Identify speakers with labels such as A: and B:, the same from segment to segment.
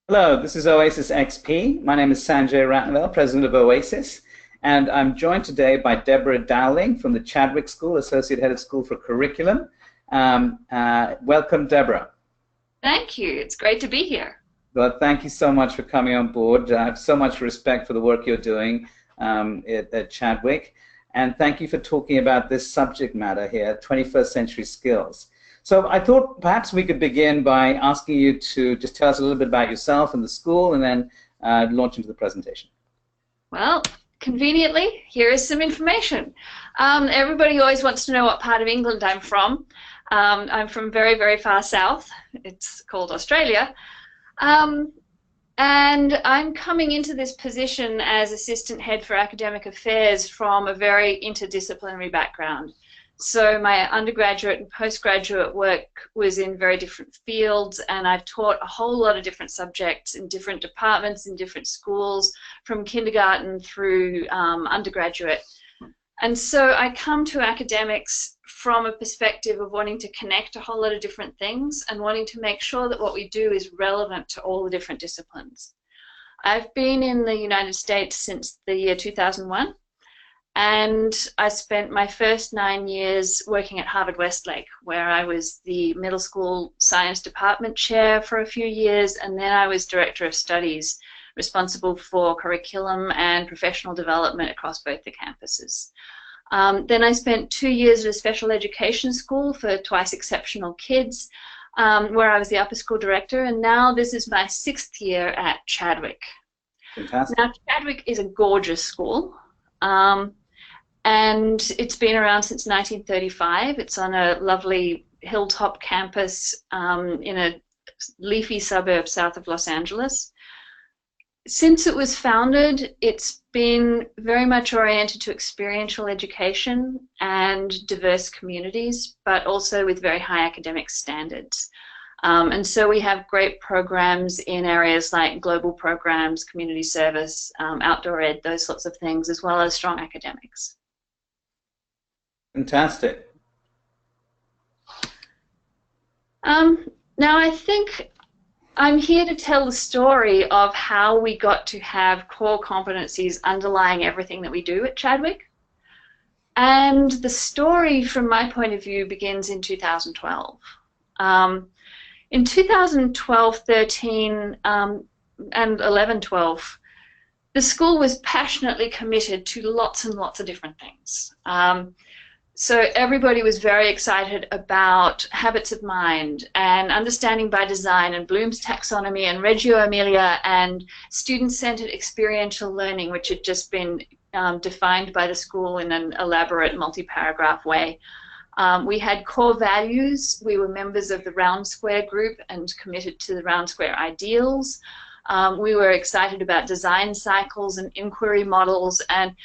A: Hello, this is Oasis XP. My name is Sanjay Ratnavale, President of Oasis, and I'm joined today by Deborah Dowling from the Chadwick School, Associate Head of School for Curriculum. Welcome, Deborah.
B: Thank you. It's great to be here.
A: Well, thank you so much for coming on board. I have so much respect for the work you're doing at Chadwick, and thank you for talking about this subject matter here, 21st century skills. So I thought perhaps we could begin by asking you to just tell us a little bit about yourself and the school, and then launch into the presentation.
B: Well, conveniently, here is some information. Everybody always wants to know what part of England I'm from. I'm from very, very far south. It's called Australia. And I'm coming into this position as Assistant Head for Academic Affairs from a very interdisciplinary background. So my undergraduate and postgraduate work was in very different fields, and I've taught a whole lot of different subjects in different departments, in different schools, from kindergarten through undergraduate. And so I come to academics from a perspective of wanting to connect a whole lot of different things and wanting to make sure that what we do is relevant to all the different disciplines. I've been in the United States since the year 2001. And I spent my first 9 years working at Harvard Westlake, where I was the middle school science department chair for a few years, and then I was director of studies, responsible for curriculum and professional development across both the campuses. Then I spent 2 years at a special education school for twice exceptional kids, where I was the upper school director, and now this is my 6th year at Chadwick.
A: Fantastic.
B: Now, Chadwick is a gorgeous school. And it's been around since 1935. It's on a lovely hilltop campus in a leafy suburb south of Los Angeles. Since it was founded, it's been very much oriented to experiential education and diverse communities, but also with very high academic standards. And so we have great programs in areas like global programs, community service, outdoor ed, those sorts of things, as well as strong academics.
A: Fantastic.
B: Now I think I'm here to tell the story of how we got to have core competencies underlying everything that we do at Chadwick. And the story, from my point of view, begins in 2012. In 2012-13 and 11-12, the school was passionately committed to lots and lots of different things. So everybody was very excited about habits of mind and understanding by design and Bloom's taxonomy and Reggio Emilia and student-centered experiential learning, which had just been defined by the school in an elaborate multi-paragraph way. We had core values. We were members of the Round Square group and committed to the Round Square ideals. We were excited about design cycles and inquiry models, and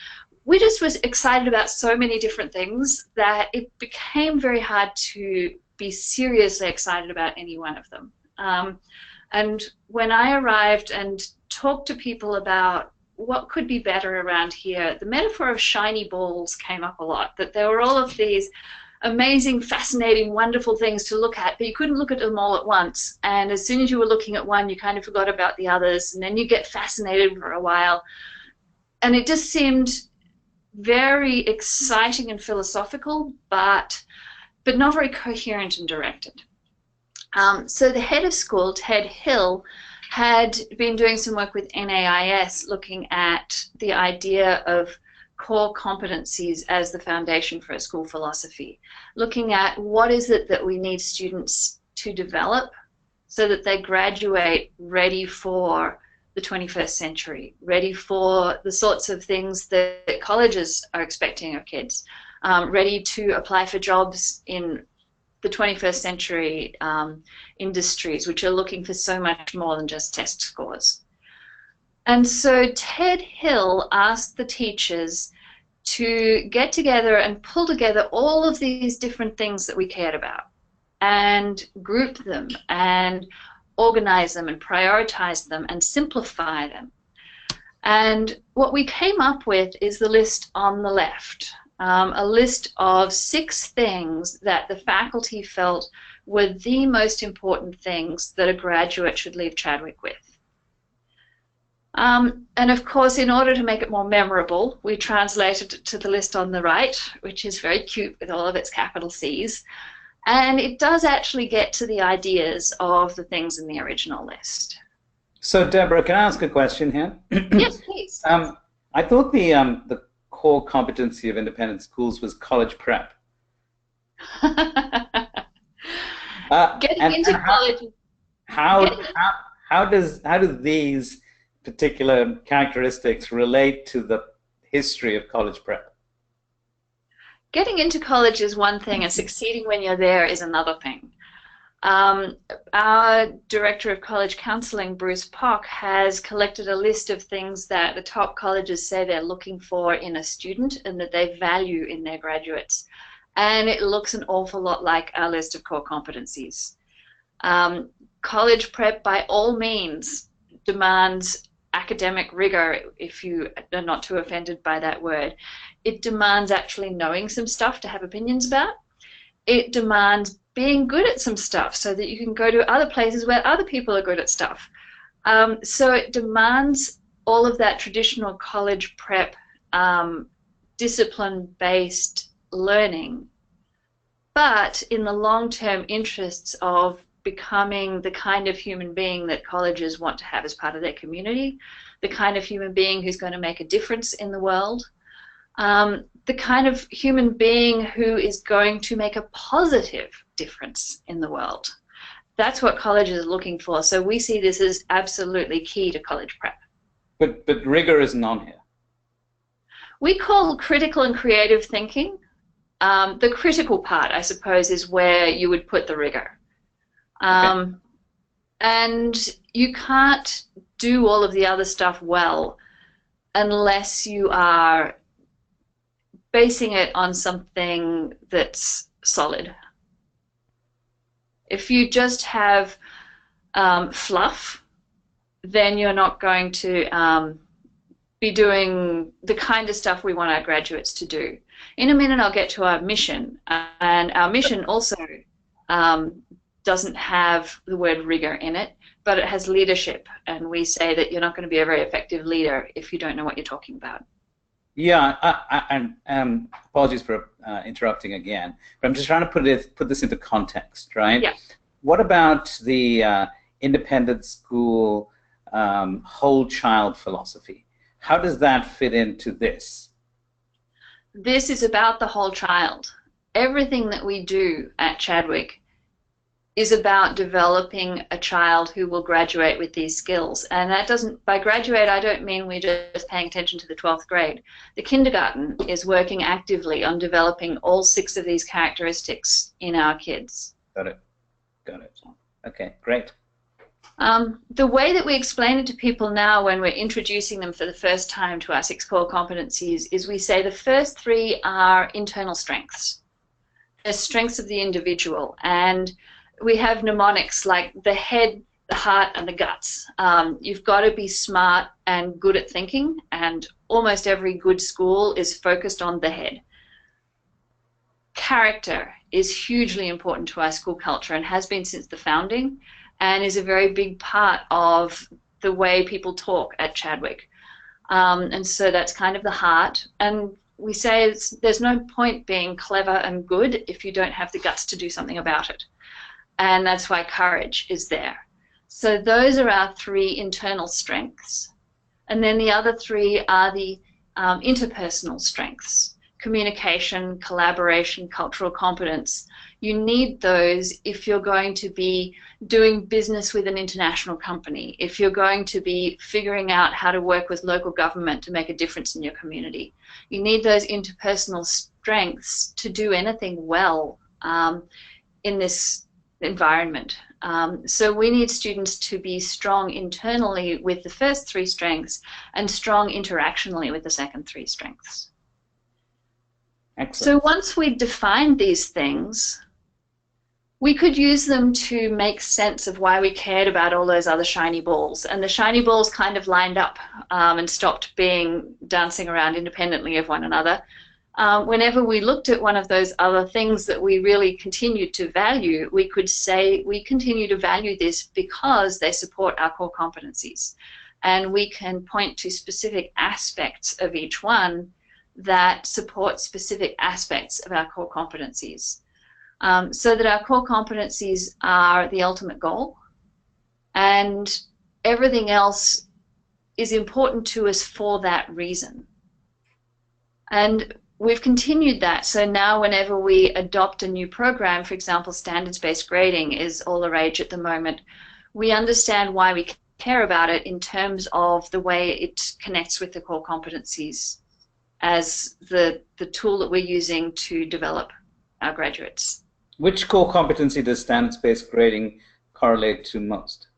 B: we just was excited about so many different things that it became very hard to be seriously excited about any one of them. And when I arrived and talked to people about what could be better around here, the metaphor of shiny balls came up a lot, that there were all of these amazing, fascinating, wonderful things to look at, but you couldn't look at them all at once. And as soon as you were looking at one, you kind of forgot about the others, and then you get fascinated for a while. And it just seemed very exciting and philosophical, but not very coherent and directed. So the head of school, Ted Hill, had been doing some work with NAIS looking at the idea of core competencies as the foundation for a school philosophy, looking at what is it that we need students to develop so that they graduate ready for the 21st century, ready for the sorts of things that colleges are expecting of kids, ready to apply for jobs in the 21st century industries, which are looking for so much more than just test scores. And so Ted Hill asked the teachers to get together and pull together all of these different things that we cared about and group them and organize them and prioritize them and simplify them. And what we came up with is the list on the left, a list of 6 things that the faculty felt were the most important things that a graduate should leave Chadwick with. And of course, in order to make it more memorable, we translated it to the list on the right, which is very cute with all of its capital C's. And it does actually get to the ideas of the things in the original list.
A: So, Deborah, can I ask a question here?
B: Yes, please.
A: I thought the core competency of independent schools was college prep.
B: Getting into college.
A: How do these particular characteristics relate to the history of college prep?
B: Getting into college is one thing, and succeeding when you're there is another thing. Our Director of College Counselling, Bruce Pock, has collected a list of things that the top colleges say they're looking for in a student and that they value in their graduates. And it looks an awful lot like our list of core competencies. College prep, by all means, demands academic rigor, if you are not too offended by that word. It demands actually knowing some stuff to have opinions about. It demands being good at some stuff so that you can go to other places where other people are good at stuff. So it demands all of that traditional college prep, discipline-based learning, but in the long-term interests of becoming the kind of human being that colleges want to have as part of their community, the kind of human being who's going to make a difference in the world, the kind of human being who is going to make a positive difference in the world. That's what college is looking for. So we see this as absolutely key to college prep.
A: But rigor isn't on here.
B: We call critical and creative thinking. The critical part, I suppose, is where you would put the rigor. Okay. And you can't do all of the other stuff well unless you are basing it on something that's solid. If you just have fluff, then you're not going to be doing the kind of stuff we want our graduates to do. In a minute, I'll get to our mission, and our mission also doesn't have the word rigor in it, but it has leadership, and we say that you're not going to be a very effective leader if you don't know what you're talking about.
A: Yeah, and apologies for interrupting again, but I'm just trying to put this into context, right?
B: Yeah.
A: What about the independent school whole child philosophy? How does that fit into this?
B: This is about the whole child. Everything that we do at Chadwick is about developing a child who will graduate with these skills. And that doesn't, by graduate, I don't mean we're just paying attention to the 12th grade. The kindergarten is working actively on developing all 6 of these characteristics in our kids.
A: Got it. Okay, great.
B: The way that we explain it to people now when we're introducing them for the first time to our 6 core competencies is we say the first 3 are internal strengths. They're strengths of the individual, and we have mnemonics like the head, the heart, and the guts. You've got to be smart and good at thinking, and almost every good school is focused on the head. Character is hugely important to our school culture and has been since the founding, and is a very big part of the way people talk at Chadwick. And so that's kind of the heart. And we say there's no point being clever and good if you don't have the guts to do something about it. And that's why courage is there. So those are our 3 internal strengths. And then the other 3 are the interpersonal strengths: communication, collaboration, cultural competence. You need those if you're going to be doing business with an international company, if you're going to be figuring out how to work with local government to make a difference in your community. You need those interpersonal strengths to do anything well in this environment. So we need students to be strong internally with the first 3 strengths and strong interactionally with the second 3 strengths.
A: Excellent.
B: So once we define these things, we could use them to make sense of why we cared about all those other shiny balls. And the shiny balls kind of lined up and stopped dancing around independently of one another. Whenever we looked at one of those other things that we really continued to value, we could say we continue to value this because they support our core competencies. and we can point to specific aspects of each one that support specific aspects of our core competencies. So that our core competencies are the ultimate goal, and everything else is important to us for that reason. And we've continued that. So now whenever we adopt a new program, for example, standards-based grading is all the rage at the moment, we understand why we care about it in terms of the way it connects with the core competencies as the tool that we're using to develop our graduates.
A: Which core competency does standards-based grading correlate to most?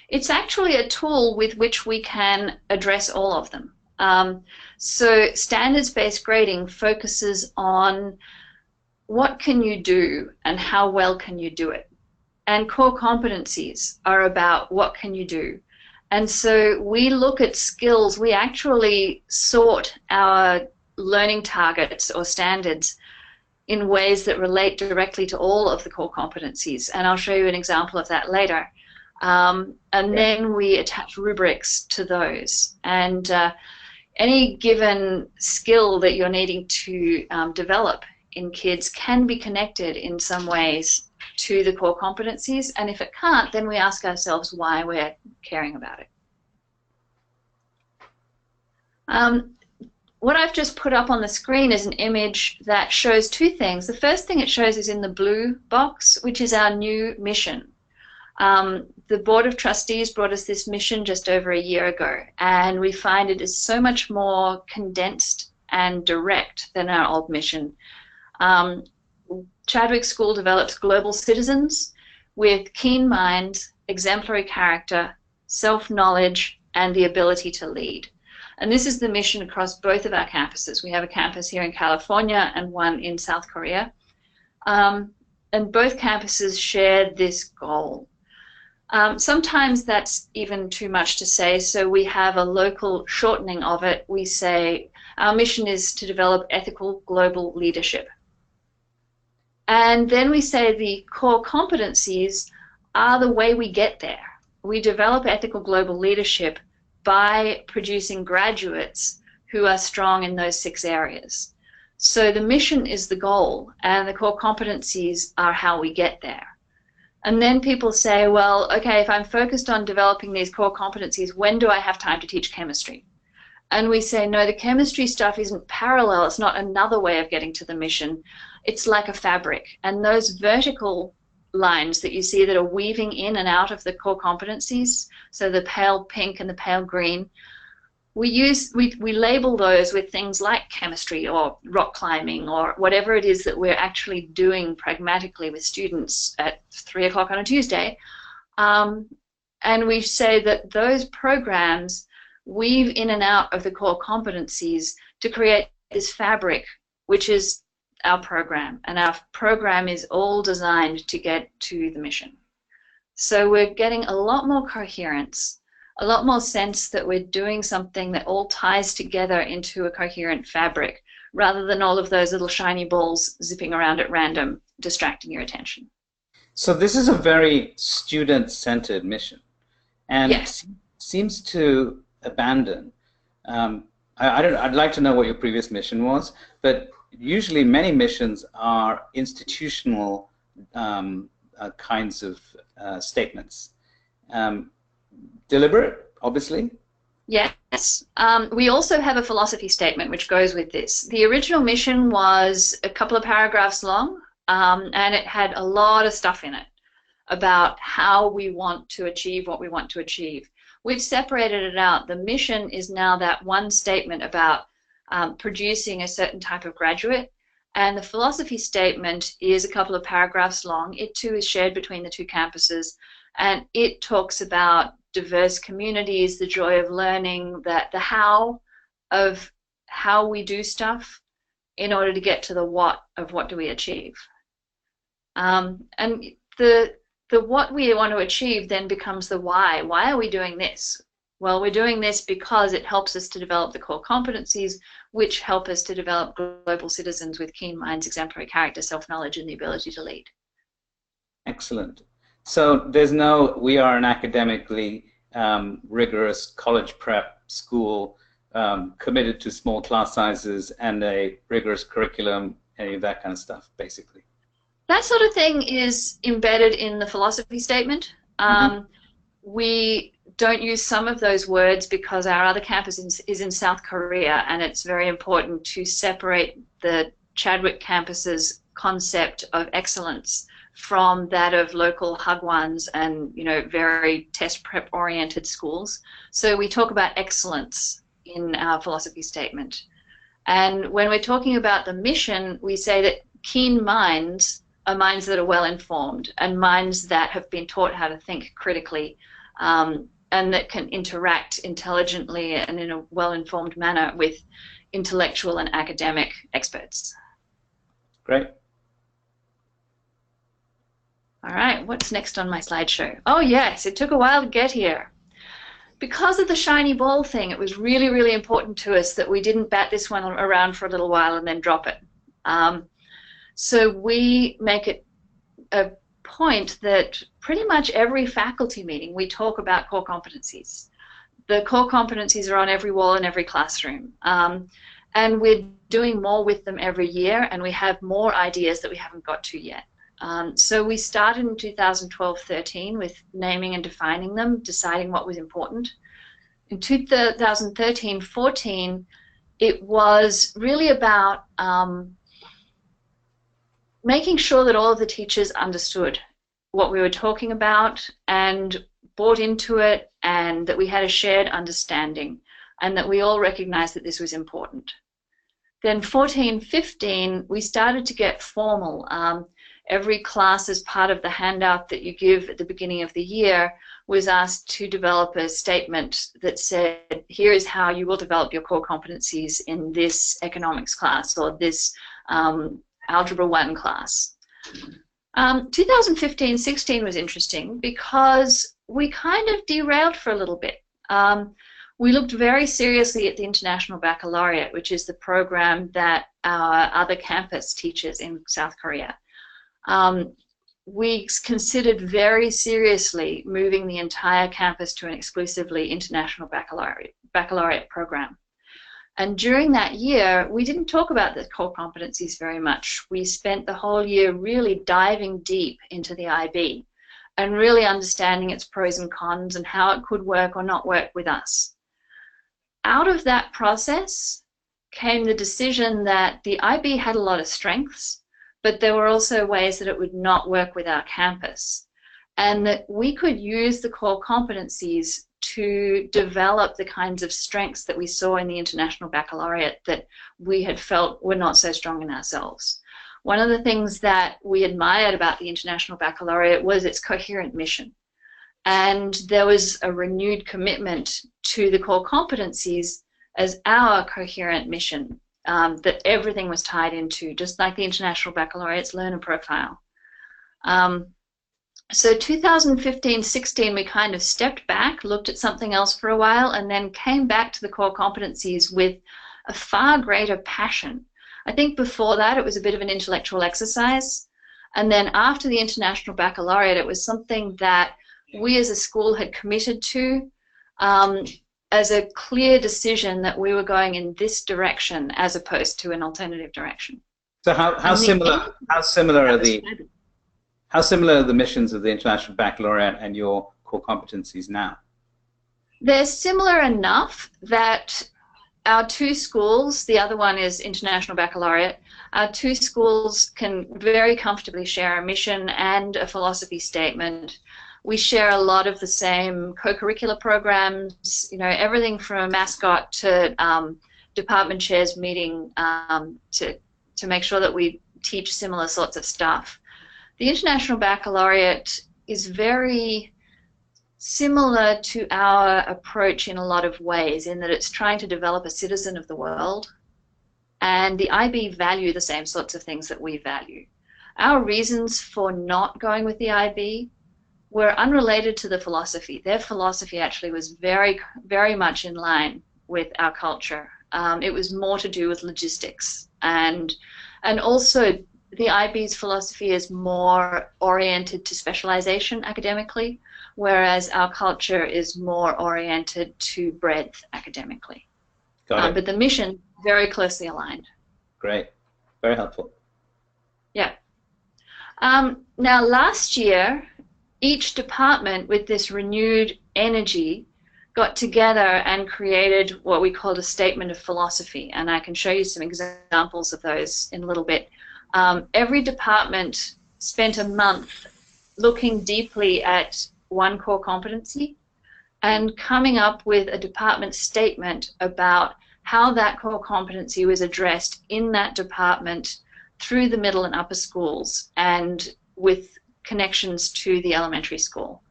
B: It's actually a tool with which we can address all of them. So standards-based grading focuses on what can you do and how well can you do it. And core competencies are about what can you do. And so we look at skills. We actually sort our learning targets or standards in ways that relate directly to all of the core competencies. And I'll show you an example of that later. And then we attach rubrics to those. And any given skill that you're needing to develop in kids can be connected in some ways to the core competencies. And if it can't, then we ask ourselves why we're caring about it. What I've just put up on the screen is an image that shows two things. The first thing it shows is in the blue box, which is our new mission. The Board of Trustees brought us this mission just over a year ago, and we find it is so much more condensed and direct than our old mission. Chadwick School develops global citizens with keen minds, exemplary character, self-knowledge, and the ability to lead. And this is the mission across both of our campuses. We have a campus here in California and one in South Korea. And both campuses share this goal. Sometimes that's even too much to say, so we have a local shortening of it. We say our mission is to develop ethical global leadership. And then we say the core competencies are the way we get there. We develop ethical global leadership by producing graduates who are strong in those 6 areas. So the mission is the goal, and the core competencies are how we get there. And then people say, well, okay, if I'm focused on developing these core competencies, when do I have time to teach chemistry? And we say, no, the chemistry stuff isn't parallel. It's not another way of getting to the mission. It's like a fabric. And those vertical lines that you see that are weaving in and out of the core competencies, so the pale pink and the pale green, we label those with things like chemistry or rock climbing or whatever it is that we're actually doing pragmatically with students at 3 o'clock on a Tuesday. And we say that those programs weave in and out of the core competencies to create this fabric, which is our program. And our program is all designed to get to the mission. So we're getting a lot more coherence, a lot more sense that we're doing something that all ties together into a coherent fabric, rather than all of those little shiny balls zipping around at random, distracting your attention.
A: So this is a very student-centered mission, and
B: yes,
A: seems to abandon. I'd like to know what your previous mission was, but usually many missions are institutional kinds of statements. Deliberate, obviously.
B: Yes. We also have a philosophy statement which goes with this. The original mission was a couple of paragraphs long, and it had a lot of stuff in it about how we want to achieve what we want to achieve. We've separated it out. The mission is now that one statement about producing a certain type of graduate, and the philosophy statement is a couple of paragraphs long. It too is shared between the 2 campuses, and it talks about diverse communities, the joy of learning, the how of how we do stuff in order to get to the what of what do we achieve. And the what we want to achieve then becomes the why. Why are we doing this? Well, we're doing this because it helps us to develop the core competencies, which help us to develop global citizens with keen minds, exemplary character, self-knowledge, and the ability to lead.
A: Excellent. So there's no, we are an academically rigorous college prep school, committed to small class sizes and a rigorous curriculum, any of that kind of stuff, basically.
B: That sort of thing is embedded in the philosophy statement. We don't use some of those words because our other campus is in South Korea, and it's very important to separate the Chadwick campus's concept of excellence from that of local hagwons and, you know, very test prep oriented schools. So we talk about excellence in our philosophy statement. And when we're talking about the mission, we say that keen minds are minds that are well informed and minds that have been taught how to think critically, and that can interact intelligently and in a well-informed manner with intellectual and academic experts.
A: Great.
B: All right, what's next on my slideshow? Oh yes, it took a while to get here. Because of the shiny ball thing, it was really, really important to us that we didn't bat this one around for a little while and then drop it. So we make it a point that pretty much every faculty meeting we talk about core competencies. The core competencies are on every wall in every classroom. And we're doing more with them every year, and we have more ideas that we haven't got to yet. So we started in 2012-13 with naming and defining them, deciding what was important. In 2013-14, it was really about making sure that all of the teachers understood what we were talking about and bought into it, and that we had a shared understanding, and that we all recognized that this was important. Then 14-15, we started to get formal. Every class, as part of the handout that you give at the beginning of the year, was asked to develop a statement that said, here is how you will develop your core competencies in this economics class or this Algebra 1 class. 2015-16 was interesting because we kind of derailed for a little bit. We looked very seriously at the International Baccalaureate, which is the program that our other campus teaches in South Korea. We considered very seriously moving the entire campus to an exclusively international baccalaureate program. And during that year, we didn't talk about the core competencies very much. We spent the whole year really diving deep into the IB and really understanding its pros and cons and how it could work or not work with us. Out of that process came the decision that the IB had a lot of strengths, but there were also ways that it would not work with our campus, and that we could use the core competencies to develop the kinds of strengths that we saw in the International Baccalaureate that we had felt were not so strong in ourselves. One of the things that we admired about the International Baccalaureate was its coherent mission. And there was a renewed commitment to the core competencies as our coherent mission, that everything was tied into, just like the International Baccalaureate's learner profile. So 2015-16, we kind of stepped back, looked at something else for a while, and then came back to the core competencies with a far greater passion. I think before that it was a bit of an intellectual exercise, and then after the International Baccalaureate it was something that we as a school had committed to as a clear decision that we were going in this direction as opposed to an alternative direction.
A: So how similar are the missions of the International Baccalaureate and your core competencies now?
B: They're similar enough that our two schools, the other one is International Baccalaureate, our two schools can very comfortably share a mission and a philosophy statement. We share a lot of the same co-curricular programs, you know, everything from a mascot to department chairs meeting to make sure that we teach similar sorts of stuff. The International Baccalaureate is very similar to our approach in a lot of ways, in that it's trying to develop a citizen of the world, and the IB value the same sorts of things that we value. Our reasons for not going with the IB were unrelated to the philosophy. Their philosophy actually was very, very much in line with our culture. It was more to do with logistics and also the IB's philosophy is more oriented to specialization academically, whereas our culture is more oriented to breadth academically.
A: Got it.
B: But the mission very closely aligned.
A: Great. Very helpful.
B: Yeah. Now, last year, each department with this renewed energy got together and created what we called a statement of philosophy, and I can show you some examples of those in a little bit. Every department spent a month looking deeply at one core competency and coming up with a department statement about how that core competency was addressed in that department through the middle and upper schools and with connections to the elementary school.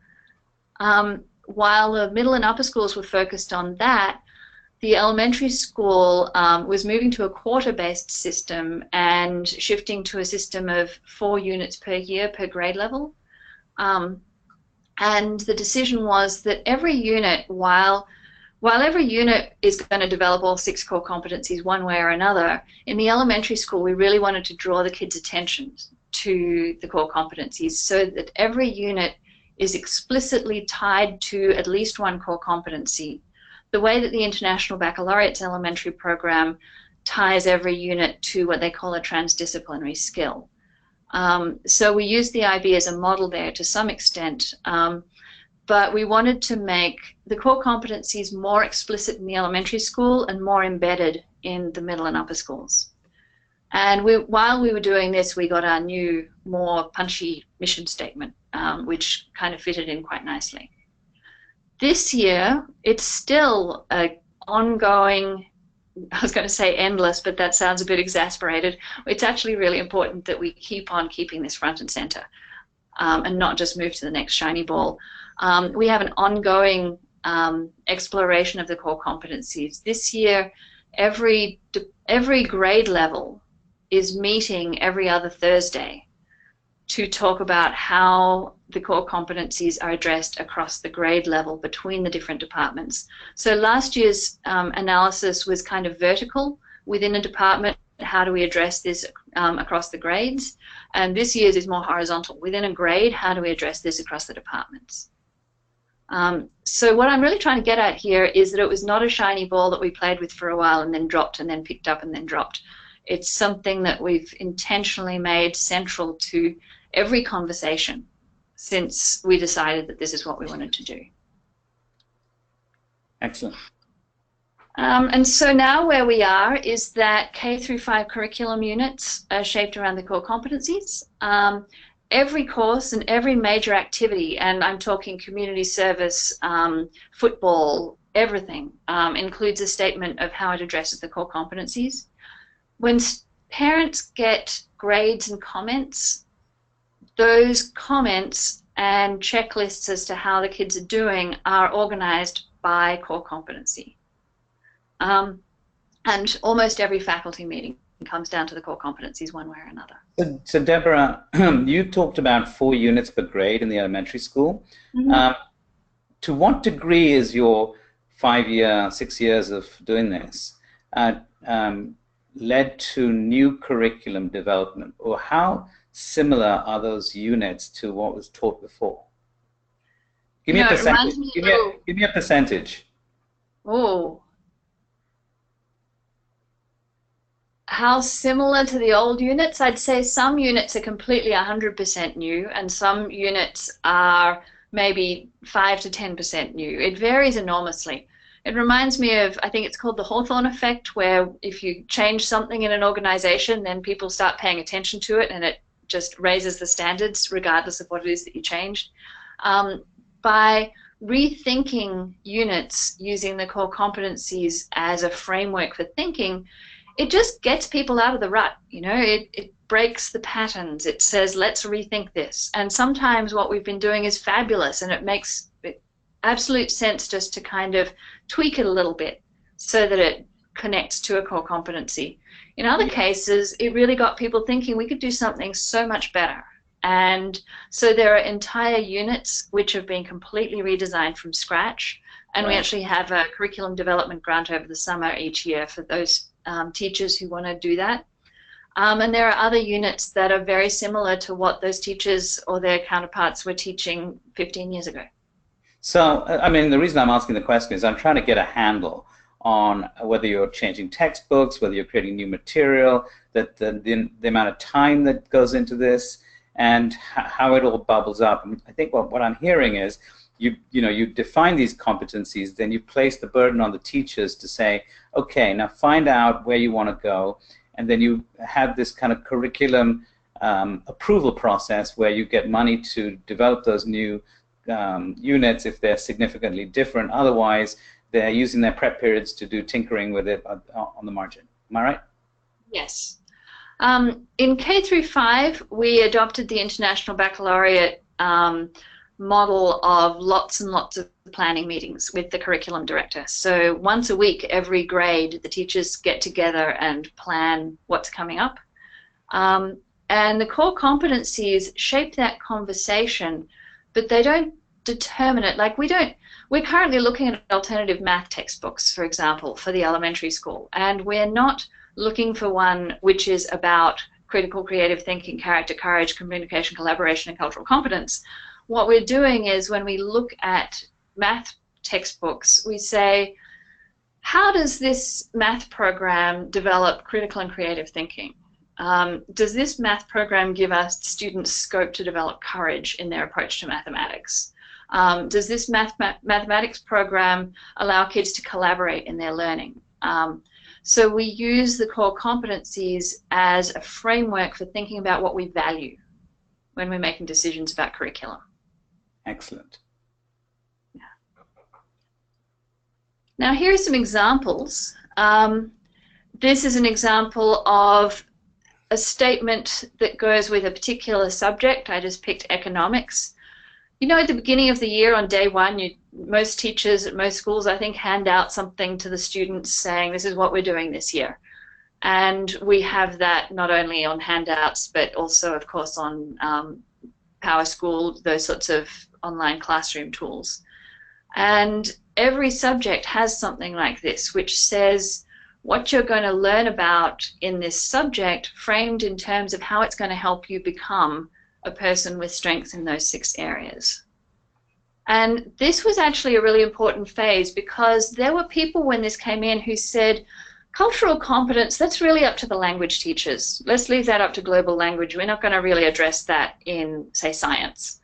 B: While the middle and upper schools were focused on that, the elementary school was moving to a quarter-based system and shifting to a system of 4 units per year per grade level. And the decision was that every unit, while every unit is going to develop all 6 core competencies one way or another, in the elementary school we really wanted to draw the kids' attention to the core competencies so that every unit is explicitly tied to at least one core competency, the way that the International Baccalaureate's elementary program ties every unit to what they call a transdisciplinary skill. So we used the IB as a model there to some extent, but we wanted to make the core competencies more explicit in the elementary school and more embedded in the middle and upper schools. And while we were doing this, we got our new, more punchy mission statement, which kind of fitted in quite nicely. This year, it's still an ongoing, I was going to say endless, but that sounds a bit exasperated. It's actually really important that we keep on keeping this front and center and not just move to the next shiny ball. We have an ongoing exploration of the core competencies. This year, every grade level is meeting every other Thursday to talk about how the core competencies are addressed across the grade level between the different departments. So last year's analysis was kind of vertical within a department. How do we address this across the grades? And this year's is more horizontal. Within a grade, how do we address this across the departments? So what I'm really trying to get at here is that it was not a shiny ball that we played with for a while and then dropped and then picked up and then dropped. It's something that we've intentionally made central to every conversation since we decided that this is what we wanted to do.
A: Excellent.
B: And so now where we are is that K through 5 curriculum units are shaped around the core competencies. Every course and every major activity, and I'm talking community service, football, everything, includes a statement of how it addresses the core competencies. When parents get grades and comments, those comments and checklists as to how the kids are doing are organized by core competency. And almost every faculty meeting comes down to the core competencies one way or another.
A: So Deborah, you talked about 4 units per grade in the elementary school. Mm-hmm. To what degree is your 6 years of doing this led to new curriculum development, or how similar are those units to what was taught before? Give me a percentage. Give me a percentage.
B: Oh. How similar to the old units? I'd say some units are completely 100% new, and some units are maybe 5 to 10% new. It varies enormously. It reminds me of, I think it's called the Hawthorne effect, where if you change something in an organization, then people start paying attention to it, and it just raises the standards regardless of what it is that you changed. By rethinking units using the core competencies as a framework for thinking, it just gets people out of the rut. You know, it breaks the patterns. It says, let's rethink this. And sometimes what we've been doing is fabulous, and it makes absolute sense just to kind of tweak it a little bit so that it connects to a core competency. In other cases, it really got people thinking we could do something so much better. And so there are entire units which have been completely redesigned from scratch, and we actually have a curriculum development grant over the summer each year for those teachers who want to do that. And there are other units that are very similar to what those teachers or their counterparts were teaching 15 years ago.
A: So, I mean, the reason I'm asking the question is I'm trying to get a handle on whether you're changing textbooks, whether you're creating new material, that the amount of time that goes into this, and how it all bubbles up. I think what I'm hearing is you define these competencies, then you place the burden on the teachers to say, okay, now find out where you want to go, and then you have this kind of curriculum approval process where you get money to develop those new units if they're significantly different. Otherwise, they're using their prep periods to do tinkering with it on the margin. Am I right?
B: Yes. In K through 5, we adopted the International Baccalaureate model of lots and lots of planning meetings with the curriculum director. So once a week, every grade, the teachers get together and plan what's coming up. And the core competencies shape that conversation, but they don't determine it. Like we're currently looking at alternative math textbooks, for example, for the elementary school, and we're not looking for one which is about critical creative thinking, character, courage, communication, collaboration, and cultural competence. What we're doing is when we look at math textbooks, we say, how does this math program develop critical and creative thinking? Does this math program give us students scope to develop courage in their approach to mathematics? Does this mathematics program allow kids to collaborate in their learning? So we use the core competencies as a framework for thinking about what we value when we're making decisions about curriculum.
A: Excellent.
B: Yeah. Now here are some examples. This is an example of a statement that goes with a particular subject. I just picked economics. You know, at the beginning of the year on day one, most teachers at most schools, I think, hand out something to the students saying, this is what we're doing this year. And we have that not only on handouts, but also, of course, on PowerSchool, those sorts of online classroom tools. And every subject has something like this, which says what you're going to learn about in this subject framed in terms of how it's going to help you become a person with strengths in those 6 areas. And this was actually a really important phase because there were people when this came in who said, cultural competence, that's really up to the language teachers. Let's leave that up to global language. We're not going to really address that in, say, science.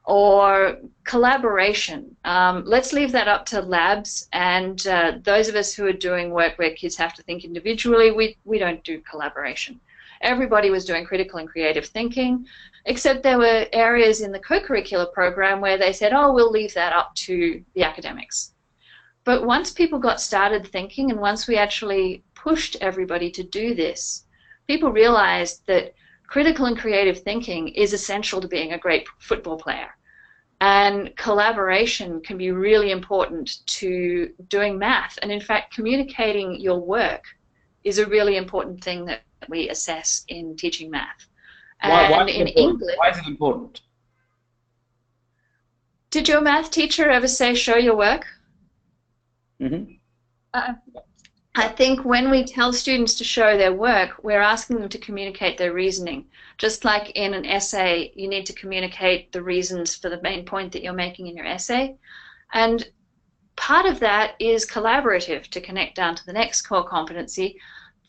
B: Or collaboration, let's leave that up to labs, and those of us who are doing work where kids have to think individually, we don't do collaboration. Everybody was doing critical and creative thinking, except there were areas in the co-curricular program where they said, oh, we'll leave that up to the academics. But once people got started thinking, and once we actually pushed everybody to do this, people realized that critical and creative thinking is essential to being a great football player. And collaboration can be really important to doing math. And in fact, communicating your work is a really important thing that we assess in teaching math. And in English,
A: why is it important?
B: Did your math teacher ever say, show your work?
A: Mm-hmm.
B: I think when we tell students to show their work, we're asking them to communicate their reasoning. Just like in an essay, you need to communicate the reasons for the main point that you're making in your essay. And part of that is collaborative, to connect down to the next core competency,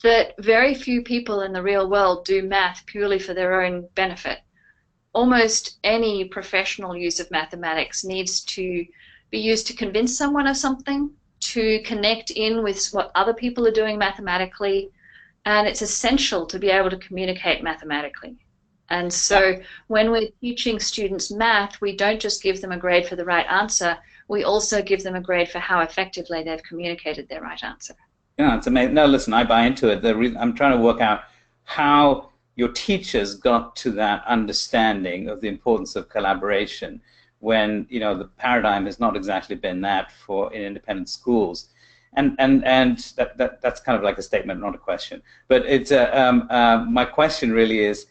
B: that very few people in the real world do math purely for their own benefit. Almost any professional use of mathematics needs to be used to convince someone of something, to connect in with what other people are doing mathematically, and it's essential to be able to communicate mathematically. And so when we're teaching students math, we don't just give them a grade for the right answer, we also give them a grade for how effectively they've communicated their right answer.
A: Yeah, it's amazing. No, listen, I buy into it. I'm trying to work out how your teachers got to that understanding of the importance of collaboration when, you know, the paradigm has not exactly been that in independent schools. And that's kind of like a statement, not a question. But it's my question really is,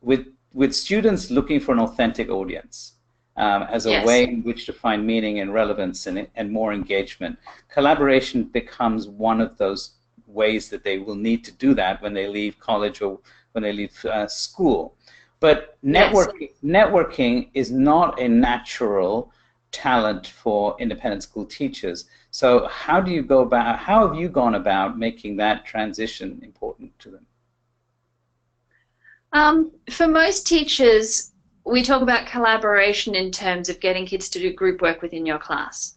A: with students looking for an authentic audience as a way in which to find meaning and relevance and more engagement, collaboration becomes one of those ways that they will need to do that when they leave college or when they leave school. But networking is not a natural talent for independent school teachers. So how do you go about, how have you gone about making that transition important to them?
B: For most teachers, we talk about collaboration in terms of getting kids to do group work within your class.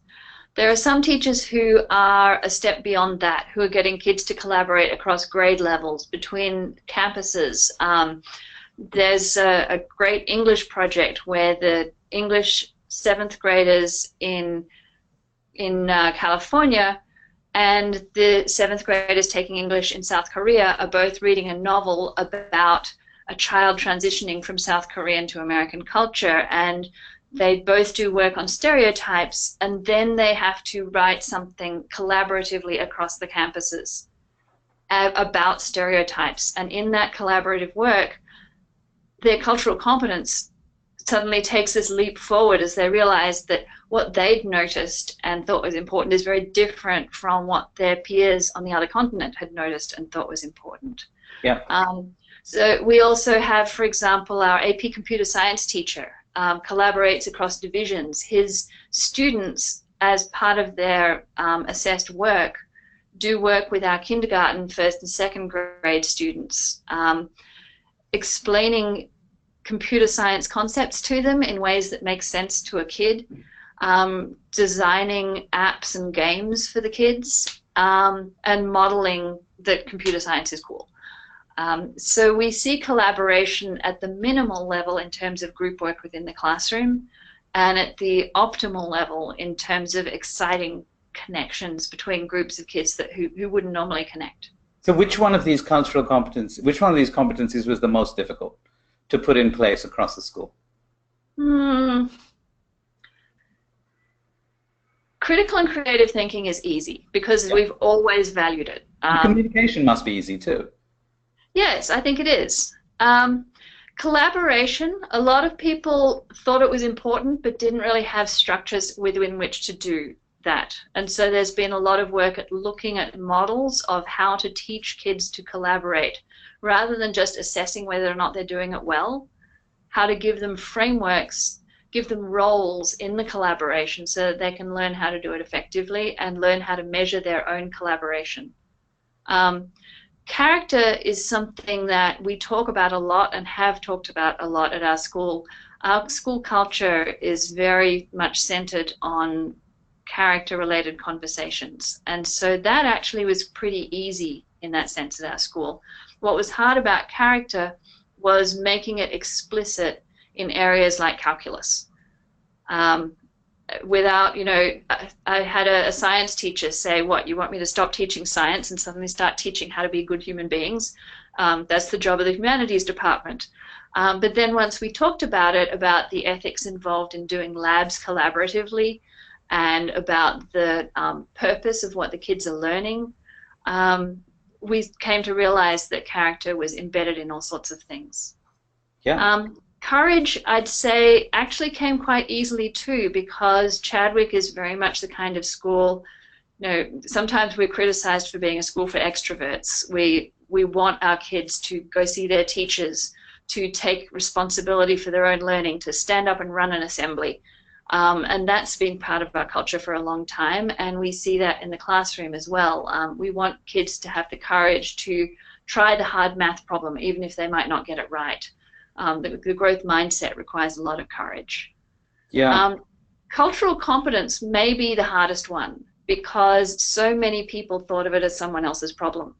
B: There are some teachers who are a step beyond that, who are getting kids to collaborate across grade levels, between campuses. There's a great English project where the English 7th graders in California and the 7th graders taking English in South Korea are both reading a novel about a child transitioning from South Korean to American culture, and they both do work on stereotypes, and then they have to write something collaboratively across the campuses about stereotypes. And in that collaborative work, their cultural competence suddenly takes this leap forward as they realize that what they'd noticed and thought was important is very different from what their peers on the other continent had noticed and thought was important.
A: Yeah.
B: So we also have, for example, our AP Computer Science teacher collaborates across divisions. His students, as part of their assessed work, do work with our kindergarten, 1st and 2nd grade students, explaining computer science concepts to them in ways that make sense to a kid, designing apps and games for the kids, and modeling that computer science is cool. So we see collaboration at the minimal level in terms of group work within the classroom, and at the optimal level in terms of exciting connections between groups of kids who wouldn't normally connect.
A: So which one of these cultural competencies, which one of these competencies was the most difficult to put in place across the school?
B: Critical and creative thinking is easy because we've always valued it.
A: Communication must be easy too.
B: Yes, I think it is. Collaboration, a lot of people thought it was important but didn't really have structures within which to do that. And so there's been a lot of work at looking at models of how to teach kids to collaborate rather than just assessing whether or not they're doing it well, how to give them frameworks, give them roles in the collaboration so that they can learn how to do it effectively and learn how to measure their own collaboration. Character is something that we talk about a lot and have talked about a lot at our school. Our school culture is very much centered on character-related conversations, and so that actually was pretty easy in that sense at our school. What was hard about character was making it explicit in areas like calculus. Without, you know, I had a science teacher say, what, you want me to stop teaching science and suddenly start teaching how to be good human beings? That's the job of the humanities department. But then once we talked about it, about the ethics involved in doing labs collaboratively and about the purpose of what the kids are learning, we came to realize that character was embedded in all sorts of things.
A: Yeah.
B: Courage, I'd say, actually came quite easily too, because Chadwick is very much the kind of school, you know, sometimes we're criticized for being a school for extroverts. We want our kids to go see their teachers, to take responsibility for their own learning, to stand up and run an assembly. And that's been part of our culture for a long time, and we see that in the classroom as well. We want kids to have the courage to try the hard math problem, even if they might not get it right. The growth mindset requires a lot of courage.
A: Yeah.
B: Cultural competence may be the hardest one because so many people thought of it as someone else's problem.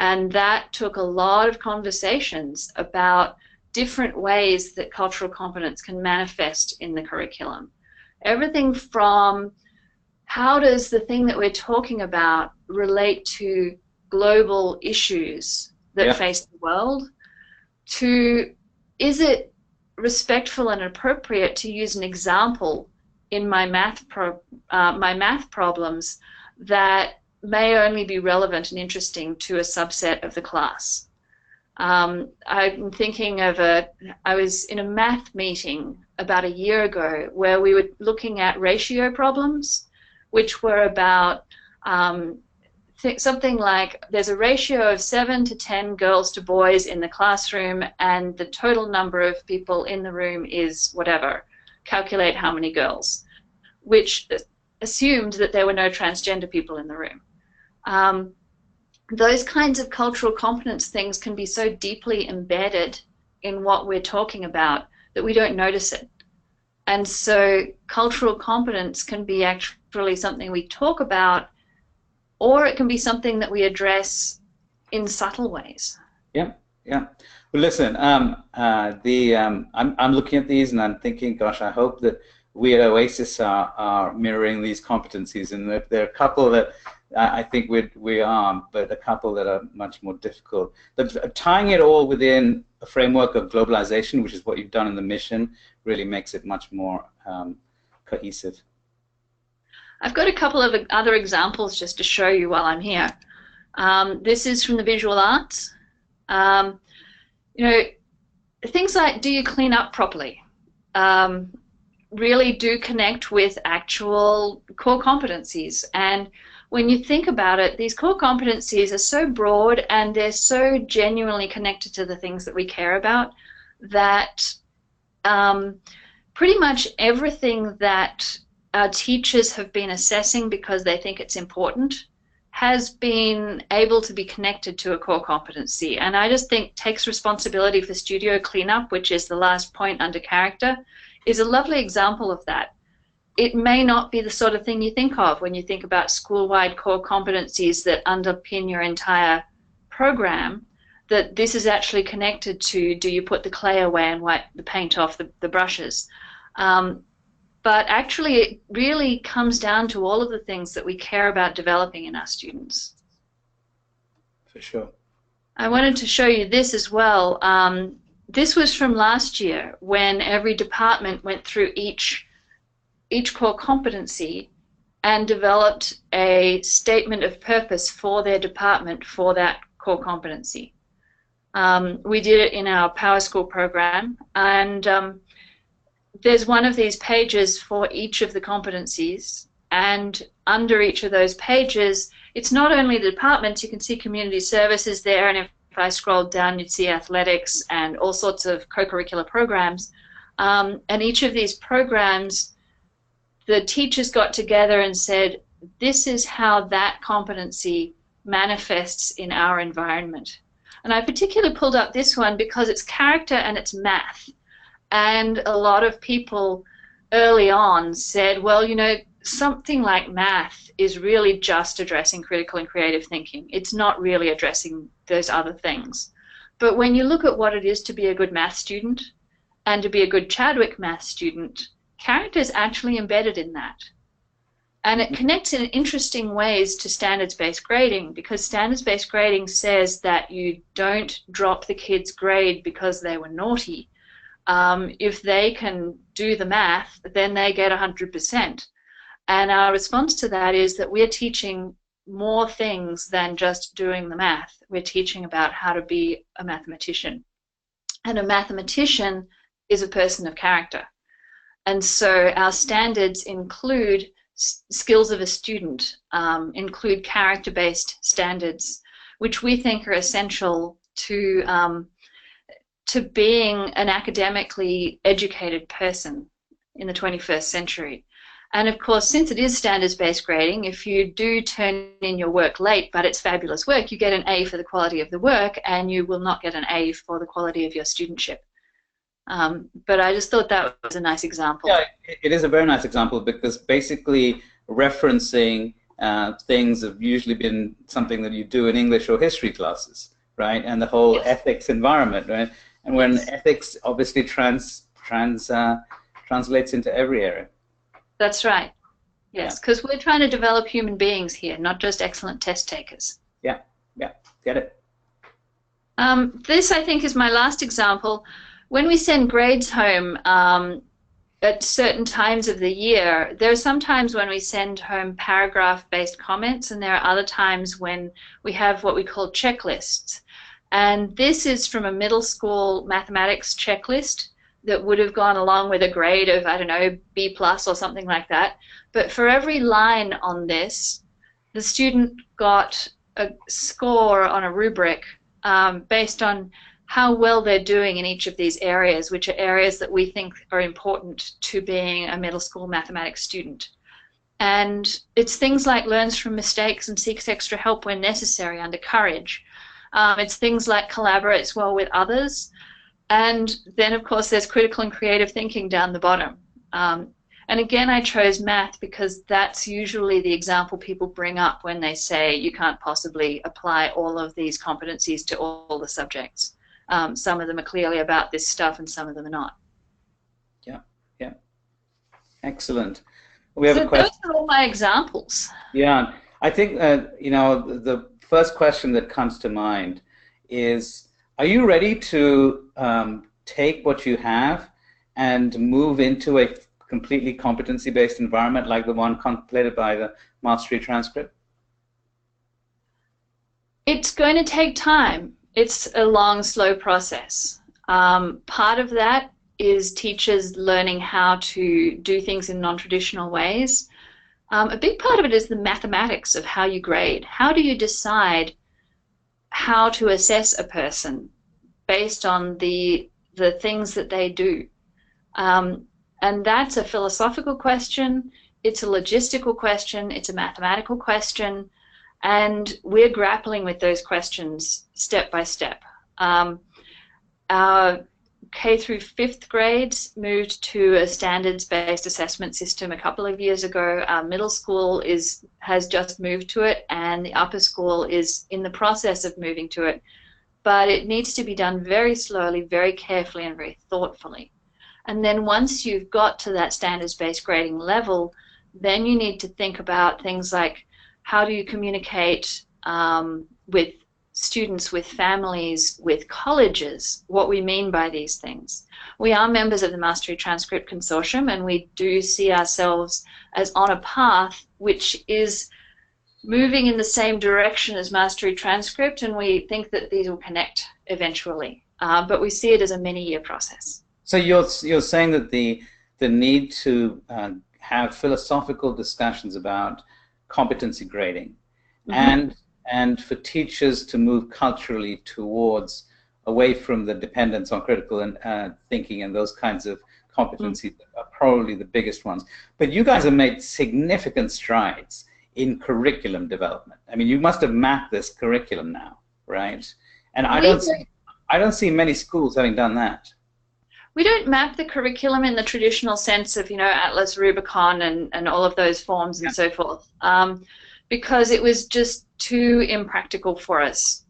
B: And that took a lot of conversations about different ways that cultural competence can manifest in the curriculum. Everything from how does the thing that we're talking about relate to global issues that face the world, to is it respectful and appropriate to use an example in my math problems that may only be relevant and interesting to a subset of the class. I'm thinking of I was in a math meeting about a year ago where we were looking at ratio problems, which were about something like there's a ratio of 7 to 10 girls to boys in the classroom, and the total number of people in the room is whatever. Calculate how many girls, which assumed that there were no transgender people in the room. Those kinds of cultural competence things can be so deeply embedded in what we're talking about that we don't notice it. And so cultural competence can be actually something we talk about, or it can be something that we address in subtle ways.
A: Yeah, yeah. Well, listen, I'm looking at these and I'm thinking, gosh, I hope that we at Oasis are mirroring these competencies, and that there are a couple that I think we are, but a couple that are much more difficult. But tying it all within a framework of globalization, which is what you've done in the mission, really makes it much more cohesive.
B: I've got a couple of other examples just to show you while I'm here. This is from the visual arts. You know, things like, do you clean up properly? Really do connect with actual core competencies. And when you think about it, these core competencies are so broad and they're so genuinely connected to the things that we care about that pretty much everything that our teachers have been assessing because they think it's important has been able to be connected to a core competency. And I just think takes responsibility for studio cleanup, which is the last point under character, is a lovely example of that. It may not be the sort of thing you think of when you think about school-wide core competencies that underpin your entire program, that this is actually connected to, do you put the clay away and wipe the paint off the brushes? But actually it really comes down to all of the things that we care about developing in our students.
A: For sure.
B: I wanted to show you this as well. This was from last year when every department went through each core competency and developed a statement of purpose for their department for that core competency. We did it in our Power School program, and there's one of these pages for each of the competencies, and under each of those pages, it's not only the departments, you can see community services there, and if I scrolled down you'd see athletics and all sorts of co-curricular programs, and each of these programs, the teachers got together and said, this is how that competency manifests in our environment. And I particularly pulled up this one because it's character and it's math. And a lot of people early on said, well, you know, something like math is really just addressing critical and creative thinking. It's not really addressing those other things. But when you look at what it is to be a good math student and to be a good Chadwick math student, character is actually embedded in that. And it connects in interesting ways to standards-based grading, because standards-based grading says that you don't drop the kid's grade because they were naughty. If they can do the math, then they get 100%. And our response to that is that we're teaching more things than just doing the math. We're teaching about how to be a mathematician. And a mathematician is a person of character. And so our standards include skills of a student, include character-based standards, which we think are essential to being an academically educated person in the 21st century. And of course, since it is standards-based grading, if you do turn in your work late, but it's fabulous work, you get an A for the quality of the work, and you will not get an A for the quality of your studentship. But I just thought that was a nice example.
A: Yeah, it is a very nice example, because basically referencing things have usually been something that you do in English or history classes, right? And the whole
B: Yes.
A: ethics environment, right? And when ethics obviously translates into every area.
B: That's right. Yes, because we're trying to develop human beings here, not just excellent test takers.
A: Yeah, yeah, get it.
B: This, I think, is my last example. When we send grades home at certain times of the year, there are some times when we send home paragraph-based comments, and there are other times when we have what we call checklists. And this is from a middle school mathematics checklist that would have gone along with a grade of, I don't know, B+ or something like that. But for every line on this, the student got a score on a rubric based on how well they're doing in each of these areas, which are areas that we think are important to being a middle school mathematics student. And it's things like learns from mistakes and seeks extra help when necessary under courage. It's things like collaborates well with others. And then, of course, there's critical and creative thinking down the bottom. And again, I chose math because that's usually the example people bring up when they say you can't possibly apply all of these competencies to all the subjects. Some of them are clearly about this stuff and some of them are not.
A: Yeah, yeah. Excellent. We have
B: so
A: a question.
B: Those are all my examples.
A: Yeah, I think the first question that comes to mind is, are you ready to take what you have and move into a completely competency-based environment like the one contemplated by the mastery transcript?
B: It's going to take time. It's a long, slow process. Part of that is teachers learning how to do things in non-traditional ways. A big part of it is the mathematics of how you grade. How do you decide how to assess a person based on the things that they do? And that's a philosophical question, it's a logistical question, it's a mathematical question, and we're grappling with those questions step by step. Our K through 5th grades moved to a standards-based assessment system a couple of years ago. Our middle school has just moved to it, and the upper school is in the process of moving to it. But it needs to be done very slowly, very carefully, and very thoughtfully. And then once you've got to that standards-based grading level, then you need to think about things like how do you communicate with students, with families, with colleges, what we mean by these things. We are members of the Mastery Transcript Consortium, and we do see ourselves as on a path which is moving in the same direction as Mastery Transcript, and we think that these will connect eventually. But we see it as a many-year process.
A: So you're saying that the need to have philosophical discussions about competency grading, and for teachers to move culturally towards away from the dependence on critical and thinking and those kinds of competencies are probably the biggest ones. But you guys have made significant strides in curriculum development. I mean, you must have mapped this curriculum now, right? And I don't see many schools having done that.
B: We don't map the curriculum in the traditional sense of, Atlas, Rubicon, and all of those forms and so forth, because it was just too impractical for us.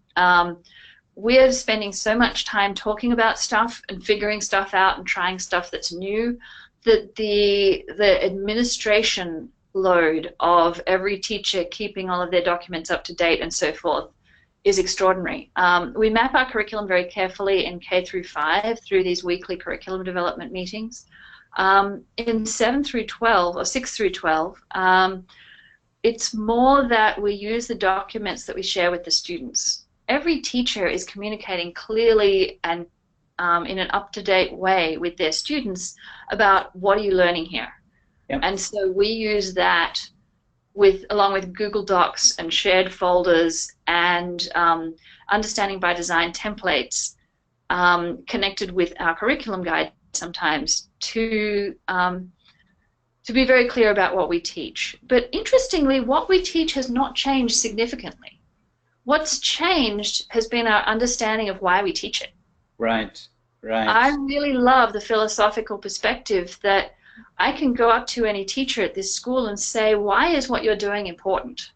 B: We're spending so much time talking about stuff and figuring stuff out and trying stuff that's new that the administration load of every teacher keeping all of their documents up to date and so forth is extraordinary. We map our curriculum very carefully in K through 5 through these weekly curriculum development meetings. In 7 through 12 or 6 through 12, it's more that we use the documents that we share with the students. Every teacher is communicating clearly and in an up-to-date way with their students about what are you learning here. Yep. And so we use that along with Google Docs and shared folders and understanding by design templates connected with our curriculum guide sometimes to be very clear about what we teach. But interestingly, what we teach has not changed significantly. What's changed has been our understanding of why we teach it.
A: Right, right.
B: I really love the philosophical perspective that I can go up to any teacher at this school and say, why is what you're doing important?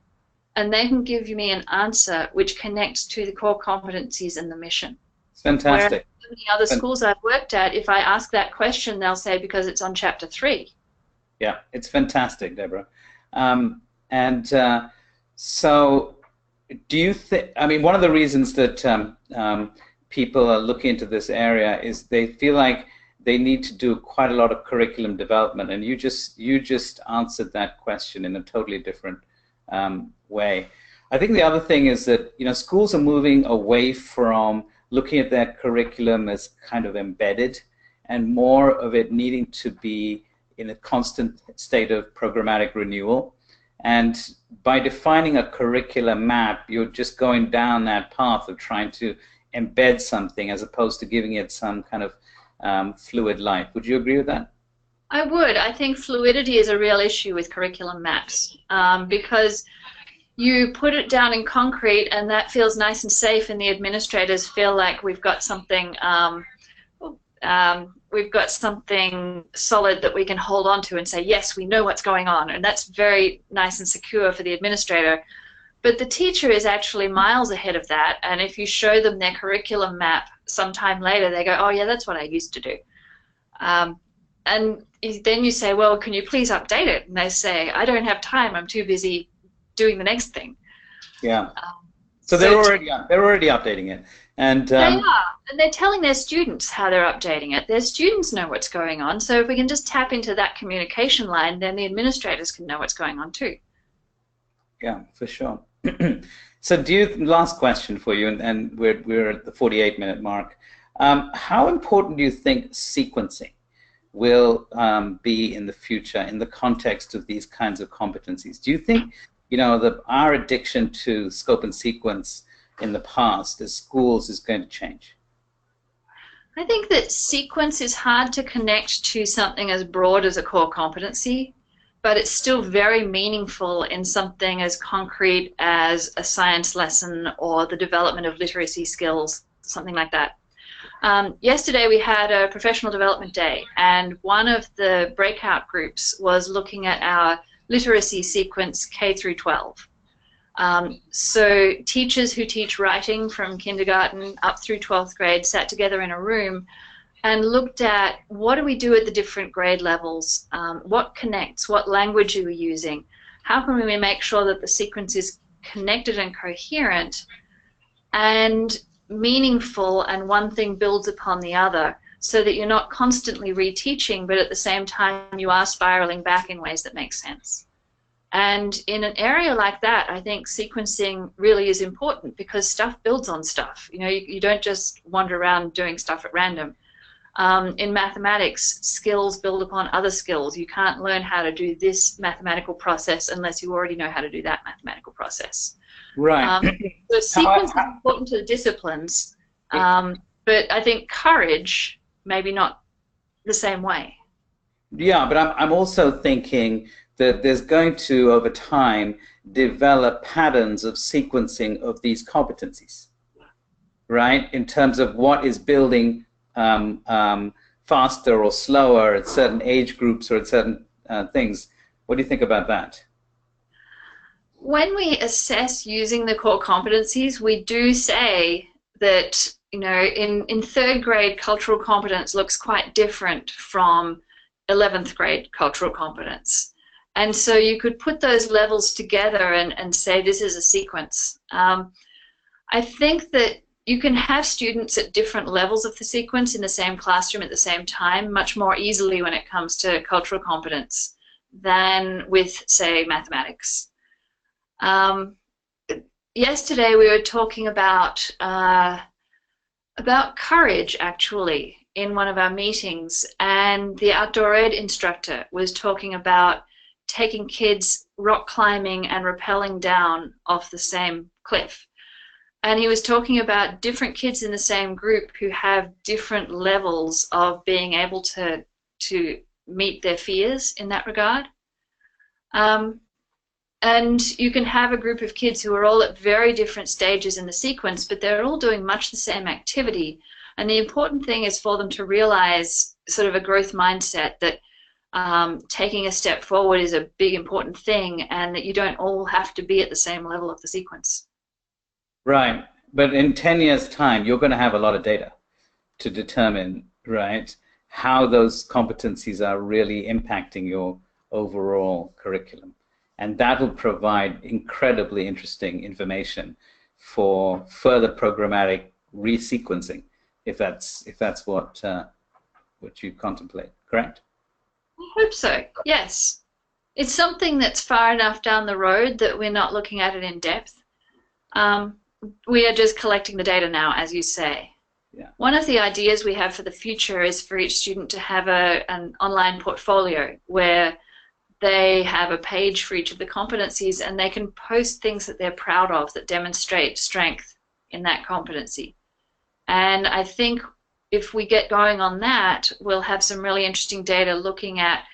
B: And they can give me an answer which connects to the core competencies and the mission.
A: It's fantastic.
B: Whereas in the other schools I've worked at, if I ask that question, they'll say because it's on chapter 3.
A: Yeah, it's fantastic, Deborah. So do you think, I mean, one of the reasons that people are looking into this area is they feel like they need to do quite a lot of curriculum development, and you just answered that question in a totally different way. I think the other thing is that schools are moving away from looking at their curriculum as kind of embedded, and more of it needing to be in a constant state of programmatic renewal. And by defining a curricular map, you're just going down that path of trying to embed something as opposed to giving it some kind of fluid life. Would you agree with that?
B: I would. I think fluidity is a real issue with curriculum maps because you put it down in concrete and that feels nice and safe, and the administrators feel like we've got something solid that we can hold on to and say, yes, we know what's going on, and that's very nice and secure for the administrator. But the teacher is actually miles ahead of that, and if you show them their curriculum map sometime later, they go, oh yeah, that's what I used to do. And then you say, well, can you please update it? And they say, I don't have time, I'm too busy doing the next thing.
A: Yeah. So they're already updating it. And
B: they are, and they're telling their students how they're updating it. Their students know what's going on, so if we can just tap into that communication line, then the administrators can know what's going on too.
A: Yeah, for sure. So last question for you, and we're at the 48-minute mark. How important do you think sequencing will be in the future in the context of these kinds of competencies? Do you think, you know, our addiction to scope and sequence in the past as schools is going to change?
B: I think that sequence is hard to connect to something as broad as a core competency, but it's still very meaningful in something as concrete as a science lesson or the development of literacy skills, something like that. Yesterday we had a professional development day, and one of the breakout groups was looking at our literacy sequence K through 12. So teachers who teach writing from kindergarten up through 12th grade sat together in a room and looked at what do we do at the different grade levels, what connects, what language are we using, how can we make sure that the sequence is connected and coherent and meaningful, and one thing builds upon the other, so that you're not constantly reteaching, but at the same time you are spiraling back in ways that make sense. And in an area like that, I think sequencing really is important because stuff builds on stuff. You know, you don't just wander around doing stuff at random. In mathematics, skills build upon other skills. You can't learn how to do this mathematical process unless you already know how to do that mathematical process.
A: Right.
B: So sequence is important to the disciplines, but I think courage maybe not the same way.
A: Yeah, but I'm also thinking that there's going to, over time, develop patterns of sequencing of these competencies, right? In terms of what is building faster or slower at certain age groups or at certain things. What do you think about that?
B: When we assess using the core competencies, we do say that, you know, in third grade, cultural competence looks quite different from 11th grade cultural competence. And so you could put those levels together and say this is a sequence. I think that you can have students at different levels of the sequence in the same classroom at the same time much more easily when it comes to cultural competence than with, say, mathematics. Yesterday we were talking about courage, actually, in one of our meetings, and the outdoor ed instructor was talking about taking kids rock climbing and rappelling down off the same cliff. And he was talking about different kids in the same group who have different levels of being able to meet their fears in that regard. And you can have a group of kids who are all at very different stages in the sequence, but they're all doing much the same activity. And the important thing is for them to realize sort of a growth mindset that taking a step forward is a big important thing, and that you don't all have to be at the same level of the sequence.
A: Right, but in 10 years' time, you're going to have a lot of data to determine, right, how those competencies are really impacting your overall curriculum. And that will provide incredibly interesting information for further programmatic resequencing, if that's what you contemplate, correct?
B: I hope so, yes. It's something that's far enough down the road that we're not looking at it in depth. We are just collecting the data now, as you say.
A: Yeah.
B: One of the ideas we have for the future is for each student to have an online portfolio where They have a page for each of the competencies, and they can post things that they're proud of that demonstrate strength in that competency. And I think if we get going on that, we'll have some really interesting data looking at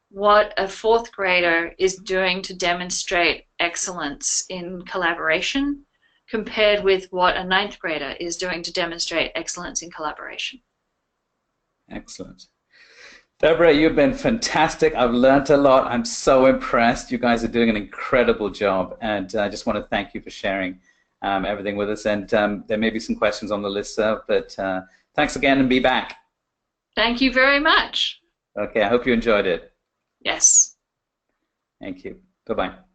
B: what a fourth grader is doing to demonstrate excellence in collaboration compared with what a ninth grader is doing to demonstrate excellence in collaboration.
A: Excellent. Deborah, you've been fantastic. I've learned a lot. I'm so impressed. You guys are doing an incredible job, and I just want to thank you for sharing everything with us. And there may be some questions on the listserv, but thanks again, and be back.
B: Thank you very much.
A: Okay, I hope you enjoyed it.
B: Yes.
A: Thank you. Bye-bye.